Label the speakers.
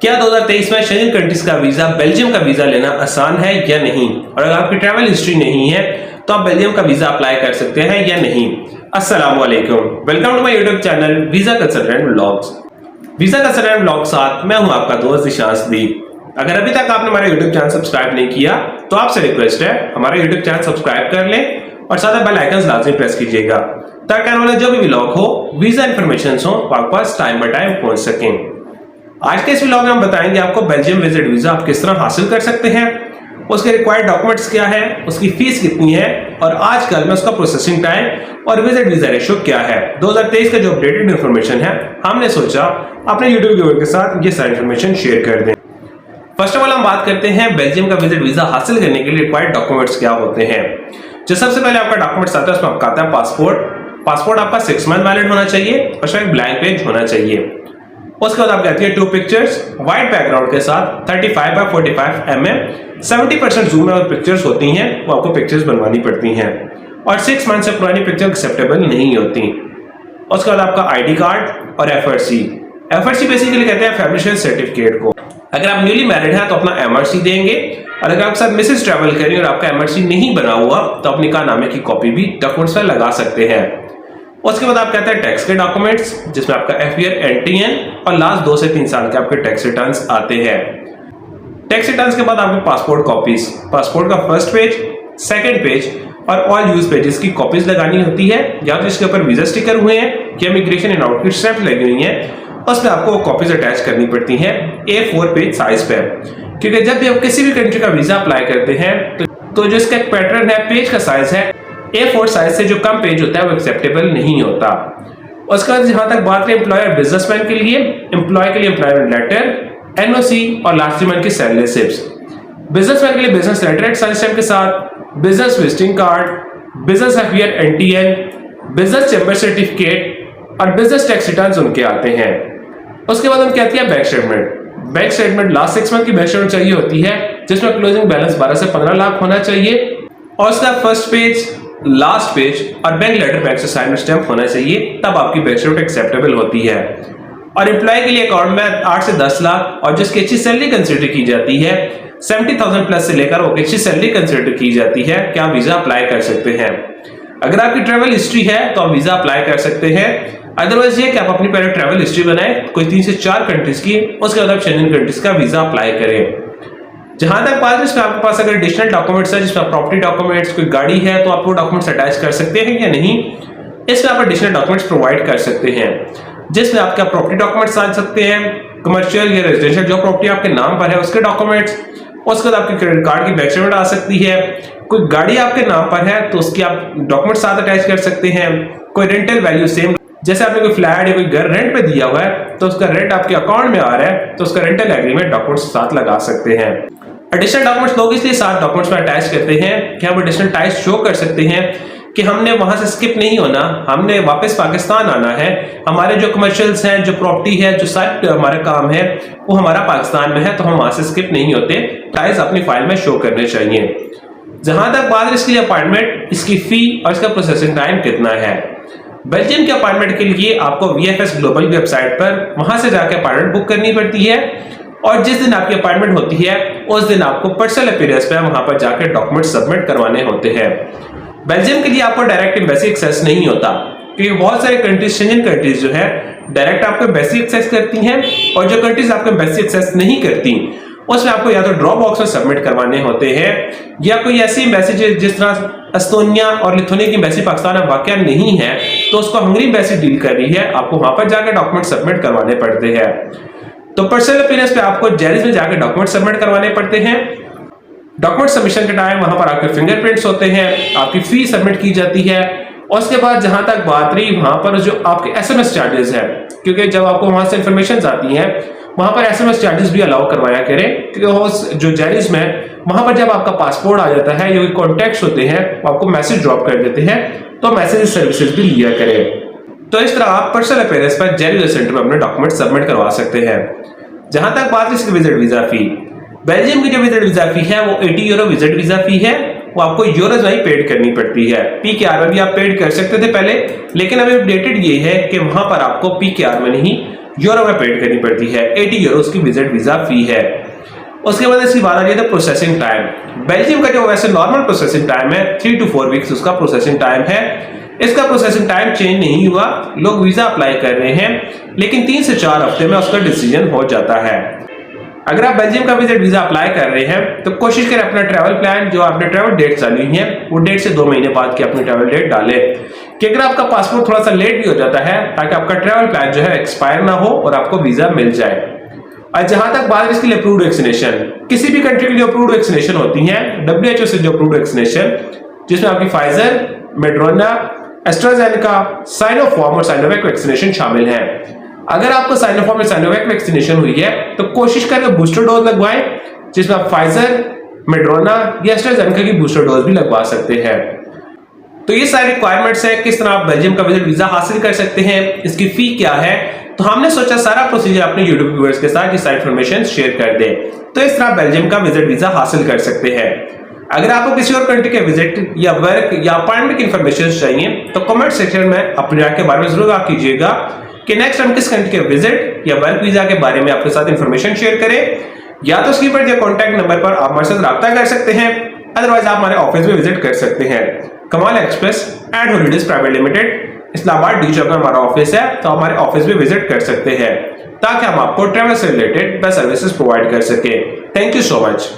Speaker 1: क्या 2023 में Shenzhen countries का वीजा, बेल्जियम का वीजा लेना आसान है या नहीं? और अगर आपकी ट्रैवल हिस्ट्री नहीं है तो आप बेल्जियम का वीजा अप्लाई कर सकते हैं या नहीं? अस्सलाम वालेकुम, welcome to my YouTube channel visa consultant vlogs. Visa consultant vlog साथ मैं हूं आपका दोस्त ईशान सदीक। अगर अभी तक आपने हमारा यूट्यूब चैनल सब्सक्राइब नहीं किया तो आपसे रिक्वेस्ट है हमारा यूट्यूब चैनल सब्सक्राइब कर लें और साथ बेल आइकन लाजमी प्रेस कीजिएगा ताकि आने वाले जो भी व्लॉग हो, वीजा इन्फॉर्मेशन हो, आपके पास टाइम बाय टाइम पहुंच सकें। आज के इस व्लॉग में हम बताएंगे आपको बेल्जियम विजिट वीजा आप किस तरह हासिल कर सकते हैं, उसके रिक्वायर्ड डॉक्यूमेंट्स क्या है, उसकी फीस कितनी है और आजकल में उसका प्रोसेसिंग टाइम और विजिट वीजा रेशो क्या है। 2023 का जो अपडेटेड इन्फॉर्मेशन है हमने सोचा अपने यूट्यूब व्यूअर के साथ ये सारी इन्फॉर्मेशन शेयर कर दें। फर्स्ट ऑफ ऑल हम बात करते हैं बेल्जियम का विजिट वीजा हासिल करने के लिए रिक्वायर्ड डॉक्यूमेंट्स क्या होते हैं। जो सबसे पहले आपका डॉक्यूमेंट्स आता है उसमें आपका आता है पासपोर्ट आपका 6 मंथ वैलिड होना चाहिए और उसमें एक ब्लैंक पेज होना चाहिए। उसके बाद आपकी आती है 2 पिक्चर्स व्हाइट बैकग्राउंड के साथ 35 बाय 45 mm 70% जूम में पिक्चर्स होती हैं, वो आपको पिक्चर्स बनवानी पड़ती हैं और 6 मंथ से पुरानी पिक्चर एक्सेप्टेबल नहीं होती। उसके बाद आपका आईडी कार्ड और एफआरसी बेसिकली कहते हैं फैमिली शेयर सर्टिफिकेट को। अगर आप न्यूली मैरिड हैं तो अपना एमआरसी देंगे और अगर आपके साथ मिसेस ट्रैवल करें और आपका एमआरसी नहीं बना हुआ तो अपनी निकाहनामे की कॉपी भी डॉक्यूमेंट्स पर लगा सकते हैं। उसके बाद आप कहते हैं टैक्स के डॉक्यूमेंट्स जिसमें आपका एफईआर, एनटीएन और लास्ट 2 से 3 साल के आपके टैक्स रिटर्न्स आते हैं। टैक्स रिटर्न्स के बाद आपके पासपोर्ट कॉपीज, पासपोर्ट का फर्स्ट पेज, सेकंड पेज और ऑल यूज पेजेस की कॉपीज लगानी होती है, या तो जिसके ऊपर वीजा स्टिकर हुए हैं या इमिग्रेशन एंड आउट की स्टैंप लगी हुई है उसमें आपको कॉपीज अटैच करनी पड़ती हैं A4 पेज साइज पर। क्योंकि जब भी आप किसी भी कंट्री का वीजा अप्लाई करते हैं तो जो इसका पैटर्न है, पेज का साइज है A4 साइज से जो कम पेज होता है वो एक्सेप्टेबल नहीं होता। उसके बाद जहां तक बात है एम्प्लॉयर बिजनेसमैन के लिए, एम्प्लॉयमेंट लेटर, एनओसी और लास्ट मंथ की सैलरी रिसिप्ट्स। बिजनेसमैन के लिए business letter at sign stamp के साथ, business visiting card, business FER, NTN, business chamber certificate और बिजनेस टैक्स रिटर्न्स उनके आते हैं। उसके बाद उनकी आती है बैंक स्टेटमेंट लास्ट 6 मंथ की बैंक स्टेटमेंट चाहिए होती है जिसमें क्लोजिंग बैलेंस 12 से 15 लाख होना चाहिए और उसका फर्स्ट पेज, लास्ट पेज और बैंक लेटर बैंक से साइन स्टैम्प होना चाहिए, तब आपकी बैंक स्टेटमेंट एक्सेप्टेबल होती है। और एम्प्लॉय के लिए अकाउंट में 8 से 10 लाख और जिसकी अच्छी सैलरी कंसीडर की जाती है 70,000 प्लस से लेकर वो अच्छी सैलरी कंसीडर की जाती है कि आप वीजा अप्लाई कर सकते हैं। अगर आपकी ट्रैवल हिस्ट्री है तो आप वीजा अप्लाई कर सकते हैं। अदरवाइज ये कि आप अपनी पहले ट्रैवल हिस्ट्री बनाए कोई 3 से 4 कंट्रीज की, उसके बाद आप शेंजन कंट्रीज का वीजा अप्लाई करें। जहां तक बात है इसमें आपके पास अगर एडिशनल डॉक्यूमेंट्स है जिसमें प्रॉपर्टी डॉक्यूमेंट्स, कोई गाड़ी है तो आप वो डॉक्यूमेंट्स अटैच कर सकते हैं या नहीं, इसमें आप एडिशनल डॉक्यूमेंट्स प्रोवाइड कर सकते हैं जिसमें आपका प्रॉपर्टी डॉक्यूमेंट्स आ सकते हैं, कमर्शियल या रेजिडेंशियल जो प्रॉपर्टी आपके नाम पर है उसके डॉक्यूमेंट्स। उसके बाद आपकी क्रेडिट कार्ड की बैंक स्टेटमेंट आ सकती है, कोई गाड़ी आपके नाम पर है तो उसकी आप डॉक्यूमेंट साथ अटैच कर सकते हैं, कोई रेंटल वैल्यू सेम, जैसे आपने कोई फ्लैट या कोई घर रेंट पे दिया हुआ है तो उसका रेंट आपके अकाउंट में आ रहा है तो उसका रेंटल एग्रीमेंट डॉक्यूमेंट्स साथ लगा सकते हैं। एडिशनल डॉक्यूमेंट्स लोग इसलिए साथ डॉक्यूमेंट्स में अटैच करते हैं कि हम एडिशनल टाइज शो कर सकते हैं कि हमने वहां से स्किप नहीं होना, हमने वापस पाकिस्तान आना है, हमारे जो कमर्शियल्स हैं, जो प्रॉपर्टी है, जो साइड हमारा काम है वो हमारा पाकिस्तान में है तो हम वहां से स्किप नहीं होते, टाइज अपनी फाइल में शो करने चाहिए। जहां तक बात है इसकी अपॉइंटमेंट, इसकी फी और इसका प्रोसेसिंग टाइम कितना है। बेल्जियम के अपॉइंटमेंट के लिए आपको VFS ग्लोबल की वेबसाइट पर वहां से जाकर अपॉइंटमेंट बुक करनी पड़ती है और जिस दिन आपकी अपॉइंटमेंट होती है उस दिन आपको पर्सनल अपीयरेंस पे वहां पर जाकर डॉक्यूमेंट सबमिट करवाने होते हैं। बेल्जियम के लिए आपको डायरेक्ट एम्बेसी एक्सेस नहीं होता क्योंकि बहुत सारे कंट्रीज, शेंजन कंट्रीज जो है डायरेक्ट आपको एम्बेसी एक्सेस करती हैं और जो कंट्रीज आपको एम्बेसी एक्सेस नहीं करती उसमें आपको या तो ड्रॉप बॉक्स में सबमिट करवाने होते हैं या कोई ऐसी एम्बेसी जिस तरह एस्टोनिया और लिथुआनिया की एम्बेसी पाकिस्तान में वाकया नहीं है तो उसको हंगरी एम्बेसी डील कर रही है, आपको वहां पर जाकर डॉक्यूमेंट सबमिट करवाने पड़ते हैं। तो पर्सनल अपीयरेंस पे आपको जेरिस में जाकर डॉक्यूमेंट सबमिट करवाने पड़ते हैं। डॉक्यूमेंट सबमिशन के टाइम वहां पर आपके फिंगरप्रिंट्स होते हैं, आपकी फी सबमिट की जाती है और उसके बाद जहां तक बात रही वहां पर जो आपके SMS चार्जेस है, क्योंकि जब आपको वहां से इंफॉर्मेशन आती है वहां पर SMS चार्जेस भी अलाउ करवाया करें क्योंकि जो जेरिस में वहां पर जब आपका पासपोर्ट आ जाता है या कॉन्टेक्ट होते हैं वो आपको मैसेज ड्रॉप कर देते हैं तो मैसेज सर्विसेज भी लिया करें। तो इस तरह आप पर्सनल अपीयरेंस पर जेरिस सेंटर में अपने डॉक्यूमेंट सबमिट करवा सकते हैं। जहां तक बात है इसकी विजिट वीजा फी, बेल्जियम की जो विजिट वीजा फी है वो 80 यूरो विजिट वीजा फी है, वो आपको यूरोज में ही पेड करनी पड़ती है। PKR में भी आप पेड कर सकते थे पहले, लेकिन अभी अपडेटेड ये है कि वहां पर आपको PKR में नहीं यूरो में पेड करनी पड़ती है। 80 यूरो की विजिट वीजा फी है। उसके बाद इसकी बात आ रही है प्रोसेसिंग टाइम। बेल्जियम का जो वैसे नॉर्मल प्रोसेसिंग टाइम है 3 to 4 वीक्स उसका प्रोसेसिंग टाइम है। इसका प्रोसेसिंग टाइम चेंज नहीं हुआ, लोग वीजा अप्लाई कर रहे हैं, लेकिन 3 से 4 हफ्ते में उसका डिसीजन हो जाता है। अगर आप बेल्जियम का विजिट वीजा अप्लाई कर रहे हैं तो कोशिश करें अपना ट्रैवल प्लान जो आपने ट्रैवल डेट डाली है वो डेट से 2 महीने बाद की अपनी ट्रैवल डेट डालें कि अगर आपका पासपोर्ट थोड़ा सा लेट भी हो जाता है ताकि आपका ट्रैवल प्लान जो है एक्सपायर ना हो और आपको वीजा मिल जाए। और जहां तक बात है इसके लिए अप्रूव्ड वैक्सीनेशन, किसी भी कंट्री के लिए अप्रूव्ड वैक्सीनेशन होती है WHO से जो अप्रूव्ड वैक्सीनेशन जिसमें आपकी फाइजर, मेड्रोना, एस्ट्राजेनेका, साइनोफार्म और साइनोवैक वैक्सीनेशन शामिल है। अगर आपको साइनोफार्म और साइनोवैक वैक्सीनेशन हुई है तो कोशिश करके बूस्टर डोज लगवाएं जिसमें आप फाइजर, मेड्रोना या एस्ट्राजेनेका की बूस्टर डोज भी लगवा सकते हैं। तो ये सारी रिक्वायरमेंट्स है किस तरह आप बेल्जियम का विजिट वीजा हासिल कर सकते हैं, इसकी फी क्या है। तो हमने सोचा सारा प्रोसीजर अपने यूट्यूब व्यूअर्स के साथ ये सारी इन्फॉर्मेशन शेयर कर दें, तो इस तरह बेल्जियम का विजिट वीजा हासिल कर सकते हैं। अगर आपको किसी और कंट्री के विजिट या वर्क या अपॉइंटमेंट की इन्फॉर्मेशन चाहिए तो कमेंट सेक्शन में अपनी राय के बारे में जरूर आगाह कीजिएगा कि नेक्स्ट हम किस कंट्री के विजिट या वर्क वीजा के बारे में आपके साथ इन्फॉर्मेशन शेयर करें। या तो स्क्रीन पर दिए कॉन्टैक्ट नंबर पर आप हमारे साथ राब्ता कर सकते हैं, अदरवाइज आप हमारे ऑफिस में विजिट कर सकते हैं। Kamal express and holidays private limited, Islamabad D Chowk में हमारा ऑफिस है, तो हमारे ऑफिस में विजिट कर सकते हैं ताकि हम आपको ट्रैवल से रिलेटेड बेस्ट सर्विसेज प्रोवाइड कर सके। Thank you so much.